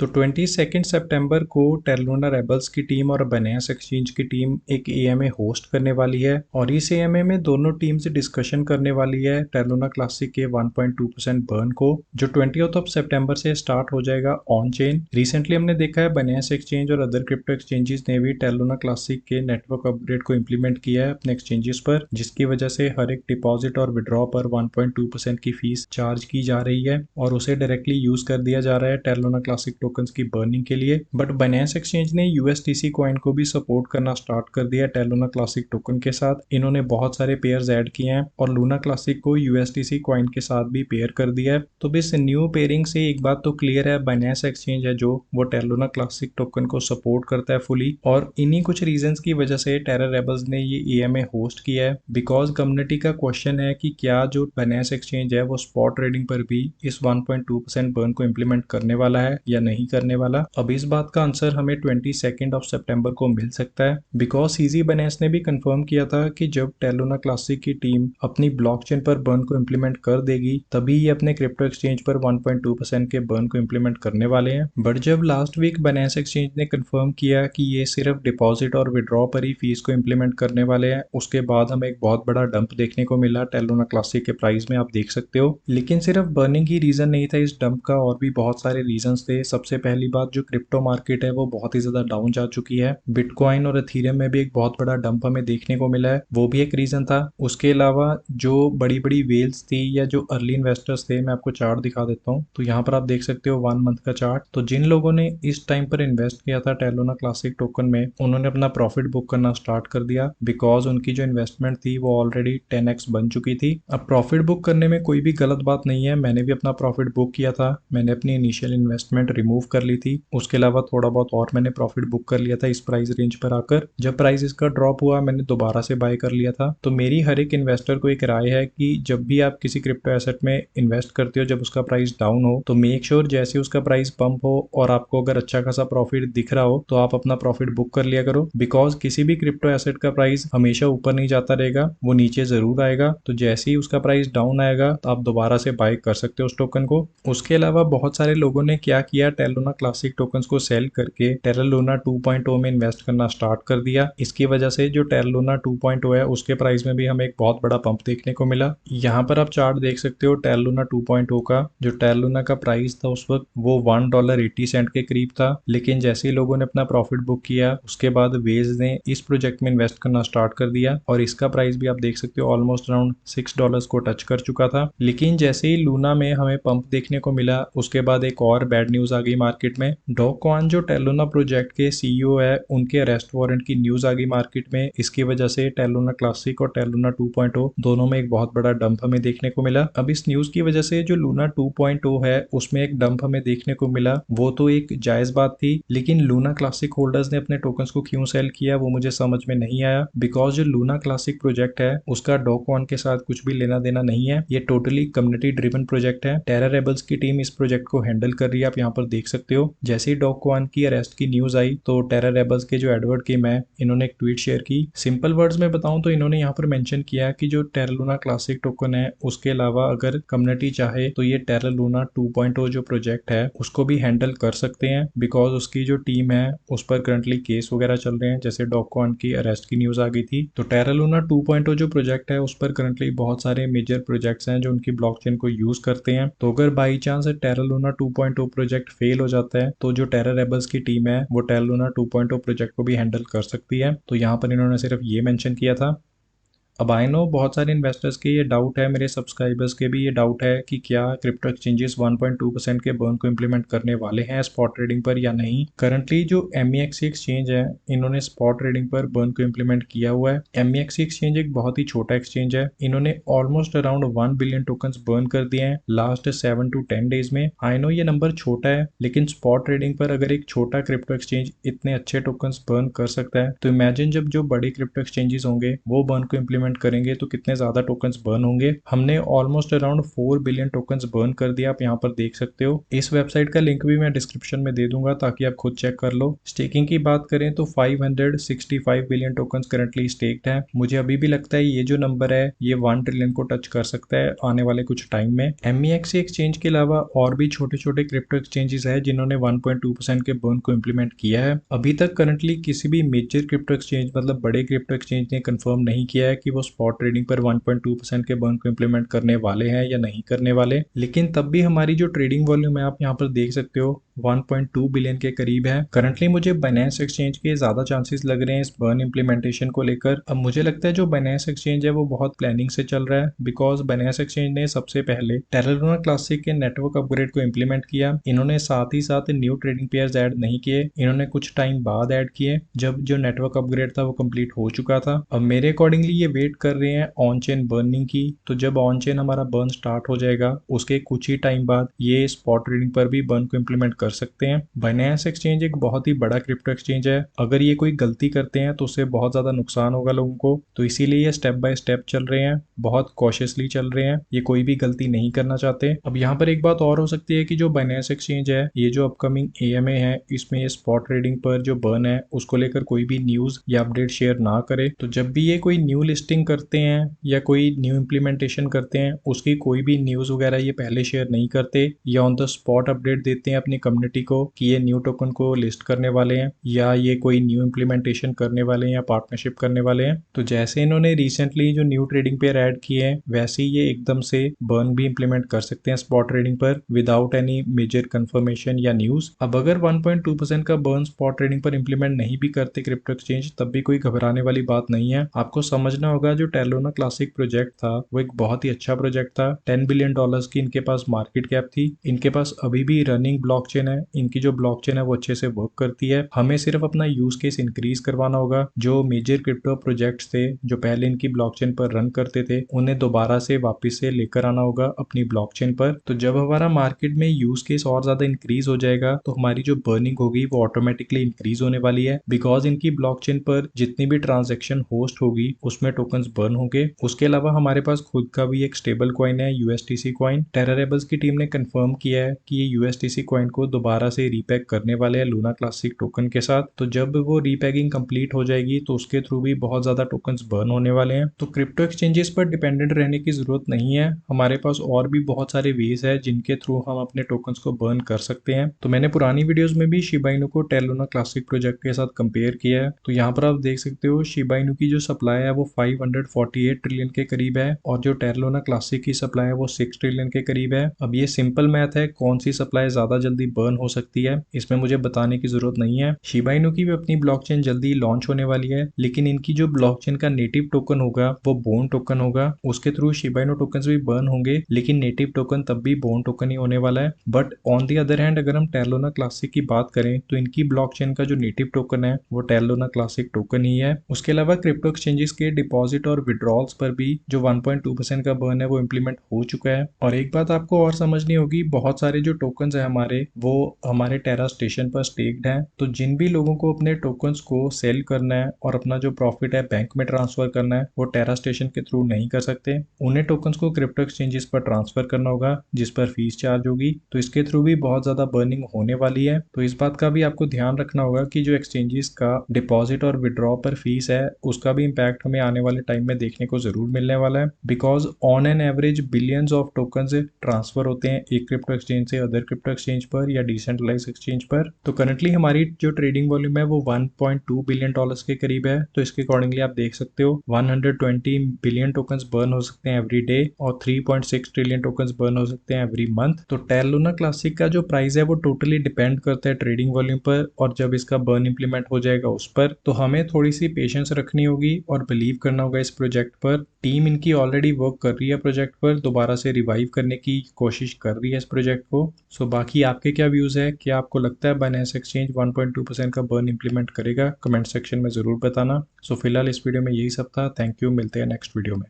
तो 22 सितंबर को Terra Luna rebels की टीम और बाइनेंस एक्सचेंज की टीम एक एएमए होस्ट करने वाली है और इस एएमए में दोनों टीम से डिस्कशन करने वाली है टेरा लूना क्लासिक के 1.2% बर्न को, जो 20 सितंबर से स्टार्ट हो जाएगा ऑन चेन। रिसेंटली हमने देखा है बाइनेंस एक्सचेंज और अदर क्रिप्टो एक्सचेंजेस ने भी टेरा लूना क्लासिक के नेटवर्क अपग्रेड को इम्प्लीमेंट किया है अपने एक्सचेंजेस पर, जिसकी वजह से हर एक डिपॉजिट और विड्रॉ पर 1.2% की फीस चार्ज की जा रही है और उसे डायरेक्टली यूज कर दिया जा रहा है टेरा लूना क्लासिक टोकन्स की बर्निंग के लिए। बट बाइनेंस एक्सचेंज ने यूएसटीसी कॉइन को भी सपोर्ट करना स्टार्ट कर दिया टेरा लूना क्लासिक टोकन के साथ। इन्होंने बहुत सारे पेयर्स ऐड किए हैं और लूना क्लासिक को यूएसटीसी कॉइन के साथ भी पेयर कर दिया है। तो इस न्यू पेयरिंग से एक बात तो क्लियर है, बाइनेंस एक्सचेंज है जो वो टेरा लूना क्लासिक टोकन को सपोर्ट करता है फुली, और इन्हीं कुछ रीजंस की वजह से टेरा रेबल्स ने ये एएमए होस्ट किया है। बिकॉज कम्युनिटी का क्वेश्चन है कि क्या जो बाइनेंस एक्सचेंज है वो स्पॉट ट्रेडिंग पर भी इस 1.2% बर्न को इम्प्लीमेंट करने वाला है या नहीं करने वाला। अब इस बात का आंसर हमें 22 सितंबर को मिल सकता है, बिकॉज सीजी बाइनेंस ने भी कंफर्म किया था कि जब टेरा लूना क्लासिक की टीम अपनी ब्लॉकचेन पर बर्न को इम्प्लीमेंट कर देगी तभी ये अपने क्रिप्टो एक्सचेंज पर 1.2% के बर्न को इम्प्लीमेंट करने वाले हैं। बट जब लास्ट वीक बाइनेंस एक्सचेंज ने कंफर्म किया कि ये सिर्फ डिपॉजिट और विड्रॉ पर ही फीस को इम्प्लीमेंट करने वाले हैं, उसके बाद हमें एक बहुत बड़ा डंप देखने को मिला टेरा लूना क्लासिक के प्राइस में, आप देख सकते हो। लेकिन सिर्फ बर्निंग ही रीजन नहीं था इस डंप का, और भी बहुत सारे रीजंस थे। सबसे पहली बात, जो क्रिप्टो मार्केट है वो बहुत ही ज्यादा डाउन जा चुकी है। बिटकॉइन और एथेरियम में भी एक बहुत बड़ा डंप हमें देखने को मिला है, वो भी एक रीजन था। उसके अलावा जो बड़ी बड़ी वेल्स थी या जो अर्ली इन्वेस्टर्स थे, मैं आपको चार्ट दिखा देता हूँ। तो यहाँ पर आप देख सकते हो 1 मंथ का चार्ट। तो जिन लोगों ने इस टाइम पर इन्वेस्ट किया था टेरा लूना क्लासिक टोकन में, उन्होंने अपना प्रॉफिट बुक करना स्टार्ट कर दिया, बिकॉज उनकी जो इन्वेस्टमेंट थी वो ऑलरेडी 10x बन चुकी थी। अब प्रॉफिट बुक करने में कोई भी गलत बात नहीं है, मैंने भी अपना प्रॉफिट बुक किया था। मैंने अपनी इनिशियल इन्वेस्टमेंट रिमूव कर ली थी, उसके अलावा थोड़ा बहुत और मैंने प्रॉफिट बुक कर लिया था इस प्राइस रेंज पर आकर। जब प्राइस इसका ड्रॉप हुआ मैंने दोबारा से बाय कर लिया था। तो मेरी हर एक इन्वेस्टर को एक राय है कि जब भी आप किसी क्रिप्टो एसेट में इन्वेस्ट करते हो, जब उसका प्राइस डाउन हो तो मेक श्योर जैसे उसका प्राइस पंप हो और आपको अगर अच्छा खासा प्रॉफिट दिख रहा हो तो आप अपना प्रॉफिट बुक कर लिया करो। बिकॉज किसी भी क्रिप्टो एसेट का प्राइस हमेशा ऊपर नहीं जाता रहेगा, वो नीचे जरूर आएगा। तो जैसे ही उसका प्राइस डाउन आएगा तो आप दोबारा से बाय कर सकते हो उस टोकन को। उसके अलावा बहुत सारे लोगों ने क्या किया, टेरा लूना क्लासिक टोकन्स को सेल करके टेरा लूना 2.0 में इन्वेस्ट करना स्टार्ट कर दिया। इसकी वजह से जो टेरा लूना 2.0 है उसके प्राइस में भी हमें एक बहुत बड़ा पंप देखने को मिला। यहाँ पर आप चार्ट देख सकते हो टेरा लूना 2.0 का। जो टेरा लूना का प्राइस था उस वक्त वो $1.80 के करीब था, लेकिन जैसे ही लोगों ने अपना प्रॉफिट बुक किया उसके बाद वेज ने इस प्रोजेक्ट में इन्वेस्ट करना स्टार्ट कर दिया और इसका प्राइस भी आप देख सकते हो ऑलमोस्ट अराउंड $6 को टच कर चुका था। लेकिन जैसे ही लूना में हमें पंप देखने को मिला उसके बाद एक और बैड न्यूज आ गई मार्केट में। डो क्वान जो टेरा लूना प्रोजेक्ट के सीईओ है, उनके अरेस्ट वारंट की न्यूज आ गई मार्केट में। इसकी वजह से टेरा लूना क्लासिक और टेरा लूना 2.0 दोनों में एक बहुत बड़ा डंप हमें देखने को मिला। अब इस न्यूज की वजह से जो लूना 2.0 है उसमें एक डंप हमें देखने को मिला, वो तो एक जायज बात थी, लेकिन लूना क्लासिक होल्डर्स ने अपने टोकन्स को क्यों सेल किया वो मुझे समझ में नहीं आया। बिकॉज जो लूना क्लासिक प्रोजेक्ट है उसका डो क्वान के साथ कुछ भी लेना देना नहीं है, ये टोटली कम्युनिटी ड्रिवन प्रोजेक्ट है। टेरा रेबल्स की टीम इस प्रोजेक्ट को हैंडल कर रही है, आप यहाँ पर देख सकते हो। जैसे ही डो क्वान की अरेस्ट की न्यूज आई तो टेरा रेबल्स के जो एडवर्ड किम है, इन्होंने एक ट्वीट शेयर की। सिंपल वर्ड्स में बताऊं तो इन्होंने यहाँ पर मेंशन किया कि जो टेरा लूना क्लासिक टोकन है उसके अलावा अगर कम्युनिटी चाहे तो ये टेरा लूना 2.0 जो प्रोजेक्ट है उसको भी हैंडल कर सकते हैं, बिकॉज उसकी जो टीम है उस पर करंटली केस वगैरह चल रहे हैं। जैसे डो क्वान की अरेस्ट की न्यूज आ गई थी, तो टेरा लूना 2.0 जो प्रोजेक्ट है उस पर करंटली बहुत सारे मेजर प्रोजेक्ट्स हैं जो उनकी ब्लॉकचेन को यूज करते हैं। तो अगर by chance Terra Luna 2.0 project fail हो जाता है तो जो टेरा रेबल्स की टीम है वो टेरा लूना 2.0 प्रोजेक्ट को भी हैंडल कर सकती है। तो यहाँ पर इन्होंने सिर्फ ये मेंशन किया था। अब आई नो बहुत सारे इन्वेस्टर्स के ये डाउट है, मेरे सब्सक्राइबर्स के भी ये डाउट है कि क्या क्रिप्टो एक्सचेंजेस 1.2% के बर्न को इम्प्लीमेंट करने वाले हैं स्पॉट ट्रेडिंग पर या नहीं। करंटली जो MEXC एक्सचेंज है इन्होंने स्पॉट ट्रेडिंग पर बर्न को इम्प्लीमेंट किया हुआ है। MEXC एक्सचेंज एक बहुत ही छोटा एक्सचेंज है, इन्होंने almost around 1 billion tokens burn कर दिए हैं लास्ट 7 to 10 डेज में। आई नो ये नंबर छोटा है, लेकिन स्पॉट ट्रेडिंग पर अगर एक छोटा क्रिप्टो एक्सचेंज इतने अच्छे टोकन्स बर्न कर सकता है तो इमेजिन जब जो बड़े क्रिप्टो एक्सचेंजेस होंगे वो बर्न को इम्प्लीमेंट इम्प्लीमेंट करेंगे तो कितने ज़्यादा टोकन्स बर्न होंगे। हमने almost around 4 billion tokens burn कर दिया, आप यहाँ पर देख सकते हो। इस वेबसाइट का लिंक भी मैं डिस्क्रिप्शन में दे दूंगा ताकि आप खुद चेक कर लो। स्टेकिंग की बात करें तो 565 बिलियन टोकन्स करंटली स्टेक्ड है। मुझे अभी भी लगता है ये जो नंबर है ये 1 ट्रिलियन को टच कर सकता है आने वाले कुछ टाइम में। MEXC एक्सचेंज के अलावा और भी छोटे छोटे क्रिप्टो एक्सचेंजेस है जिन्होंने 1.2% के बर्न को इम्प्लीमेंट किया है। अभी तक करंटली किसी भी मेजर क्रिप्टो एक्सचेंज मतलब बड़े क्रिप्टो एक्सचेंज ने कंफर्म नहीं किया है कि वो स्पॉट ट्रेडिंग पर 1.2% के बर्न को इम्प्लीमेंट करने वाले हैं या नहीं करने वाले। लेकिन तब भी हमारी जो ट्रेडिंग वॉल्यूम है आप यहाँ पर देख सकते हो 1.2 बिलियन के करीब है। करंटली मुझे बाइनेंस एक्सचेंज के ज्यादा चांसेस लग रहे हैं इस बर्न इम्प्लीमेंटेशन को लेकर। अब मुझे लगता है जो बाइनेंस एक्सचेंज है वो बहुत प्लानिंग से चल रहा है, बिकॉज बाइनेंस एक्सचेंज ने सबसे पहले टेरा लूना क्लासिक के नेटवर्क अपग्रेड को इम्प्लीमेंट किया। इन्होंने साथ ही साथ न्यू ट्रेडिंग पेयर्स ऐड नहीं किए, इन्होंने कुछ टाइम बाद ऐड किए जब जो नेटवर्क अपग्रेड था वो कंप्लीट हो चुका था। अब मेरे अकॉर्डिंगली ये वेट कर रहे हैं ऑन चेन बर्निंग की, तो जब ऑन चेन हमारा बर्न स्टार्ट हो जाएगा उसके कुछ ही टाइम बाद ये स्पॉट ट्रेडिंग पर भी बर्न को इम्प्लीमेंट कर सकते हैं। बाइनेंस एक्सचेंज एक बहुत ही बड़ा क्रिप्टो एक्सचेंज है, अगर ये कोई गलती करते हैं तो उससे बहुत ज्यादा नुकसान होगा लोगों को, तो इसीलिए ये स्टेप बाय स्टेप चल रहे हैं, बहुत कॉशियसली चल रहे हैं, ये कोई भी गलती नहीं करना चाहते। अब यहाँ पर एक बात और हो सकती है कि जो बाइनेंस एक्सचेंज है ये जो अपकमिंग AMA है इसमें ये स्पॉट ट्रेडिंग पर जो बर्न है उसको लेकर कोई भी न्यूज या अपडेट शेयर ना करे। तो जब भी ये कोई न्यू लिस्टिंग करते हैं या कोई न्यू इम्प्लीमेंटेशन करते हैं उसकी कोई भी न्यूज वगैरह ये पहले शेयर नहीं करते या ऑन द स्पॉट अपडेट देते हैं अपनी कम्युनिटी को कि ये न्यू टोकन को लिस्ट करने वाले हैं या ये कोई न्यू इम्प्लीमेंटेशन करने वाले हैं या पार्टनरशिप करने वाले हैं। तो जैसे इन्होंने रिसेंटली जो न्यू ट्रेडिंग पेयर ऐड किए हैं वैसे ही ये एकदम से बर्न भी इम्प्लीमेंट कर सकते हैं स्पॉट ट्रेडिंग पर विदाउट एनी मेजर कंफर्मेशन या न्यूज। अब अगर 1.2% का बर्न स्पॉट ट्रेडिंग पर इम्प्लीमेंट नहीं भी करते क्रिप्टो एक्सचेंज तब भी कोई घबराने वाली बात नहीं है। आपको समझना होगा जो टेरा लूना क्लासिक प्रोजेक्ट था वो एक बहुत ही अच्छा प्रोजेक्ट था। $10 बिलियन की इनके पास मार्केट कैप थी, इनके पास अभी भी रनिंग ब्लॉकचेन है, इनकी जो ब्लॉकचेन है वो अच्छे से वर्क करती है। हमें सिर्फ अपना यूज केस इंक्रीज करवाना होगा। जो मेजर क्रिप्टो प्रोजेक्ट्स थे जो पहले इनकी ब्लॉकचेन पर रन करते थे उन्हें दोबारा से वापस से लेकर आना होगा अपनी ब्लॉकचेन पर। तो जब हमारा मार्केट में यूज केस और ज्यादा इंक्रीज हो जाएगा तो हमारी जो बर्निंग होगी वो ऑटोमेटिकली इंक्रीज होने वाली है, बिकॉज इनकी ब्लॉकचेन पर जितनी भी ट्रांजेक्शन होस्ट होगी उसमें टोकन्स बर्न होंगे। उसके अलावा हमारे पास खुद का भी एक स्टेबल कॉइन है USTC कॉइन। टेरा रेबल्स की टीम ने कंफर्म किया है कि ये USTC कॉइन को दोबारा से रीपैक करने वाले हैं लूना क्लासिक टोकन के साथ। तो जब वो रीपैकिंग कंप्लीट हो जाएगी तो उसके थ्रू भी बहुत ज्यादा टोकन्स बर्न होने वाले हैं। तो क्रिप्टो एक्सचेंजेस पर डिपेंडेंट रहने की जरूरत नहीं है, हमारे पास और भी बहुत सारे वेज है जिनके थ्रू हम अपने टोकन्स को बर्न कर सकते हैं। तो मैंने पुरानी वीडियोस में भी शिबा इनू को टेरा लूना क्लासिक प्रोजेक्ट के साथ कंपेयर किया है। तो यहाँ पर आप देख सकते हो शिबा इनू की जो सप्लाई है वो 548 ट्रिलियन के करीब है और जो टेरा लूना क्लासिक की सप्लाई है वो 6 ट्रिलियन के करीब है। अब ये सिंपल मैथ है, कौन सी सप्लाई ज्यादा जल्दी बर्न हो सकती है इसमें मुझे बताने की जरूरत नहीं है। शिबा इनू की भी अपनी ब्लॉकचेन जल्दी लॉन्च होने वाली है, लेकिन इनकी जो ब्लॉकचेन का नेटिव टोकन होगा वो बोन टोकन होगा, उसके थ्रू शिबा इनू टोकन्स भी बर्न होंगे, लेकिन नेटिव टोकन तब भी बोन टोकन ही होने वाला है। But on the other hand अगर हम टेरा लूना क्लासिक की बात करें तो इनकी ब्लॉकचेन का जो नेटिव टोकन है वो टेरा लूना क्लासिक टोकन ही है। उसके अलावा क्रिप्टो एक्सचेंजेस के डिपॉजिट और विड्रॉल्स पर भी जो 1.2% का बर्न है वो इम्प्लीमेंट हो चुका है। और एक बात आपको और समझनी होगी, बहुत सारे जो टोकन्स है हमारे वो हमारे टेरा स्टेशन पर स्टेक्ड हैं। तो जिन भी लोगों को अपने टोकन्स को सेल करना है और अपना जो प्रॉफिट है बैंक में ट्रांसफर करना है वो टेरा स्टेशन के थ्रू नहीं कर सकते, उन्हें टोकन्स को क्रिप्टो एक्सचेंजेस पर ट्रांसफर करना होगा जिस पर फीस चार्ज होगी। तो इसके थ्रू भी बहुत ज्यादा बर्निंग होने वाली है। तो इस बात का भी आपको ध्यान रखना होगा कि जो एक्सचेंजेस का डिपॉजिट और विड्रॉ पर फीस है उसका भी इम्पैक्ट हमें आने वाले टाइम में देखने को जरूर मिलने वाला है, because on an average billions of tokens transfer होते हैं एक क्रिप्टो एक्सचेंज से अदर क्रिप्टो एक्सचेंज पर या डिसेंट्रलाइज एक्सचेंज पर। तो करंटली हमारी जो ट्रेडिंग वॉल्यूम है वो 1.2 बिलियन डॉलर्स के करीब है। तो इसके अकॉर्डिंगली आप देख सकते हो 120 बिलियन टोकन्स बर्न हो सकते हैं एवरी डे और 3.6 ट्रिलियन टोकन्स बर्न हो सकते हैं एवरी मंथ। तो टेरा लूना क्लासिक का जो प्राइस है वो टोटली डिपेंड करता है ट्रेडिंग वॉल्यूम पर और जब इसका बर्न इंप्लीमेंट हो जाएगा उस पर। तो हमें थोड़ी सी पेशेंस रखनी होगी और बिलीव करना होगा इस प्रोजेक्ट पर। टीम इनकी ऑलरेडी वर्क कर रही है प्रोजेक्ट पर, दोबारा से रिवाइव करने की कोशिश कर रही है इस प्रोजेक्ट को। सो बाकी आपके क्या व्यूज है, क्या आपको लगता है बाइनेंस एक्सचेंज 1.2% का बर्न इंप्लीमेंट करेगा? कमेंट सेक्शन में जरूर बताना। सो फिलहाल इस वीडियो में यही सब था, थैंक यू, मिलते हैं नेक्स्ट वीडियो में।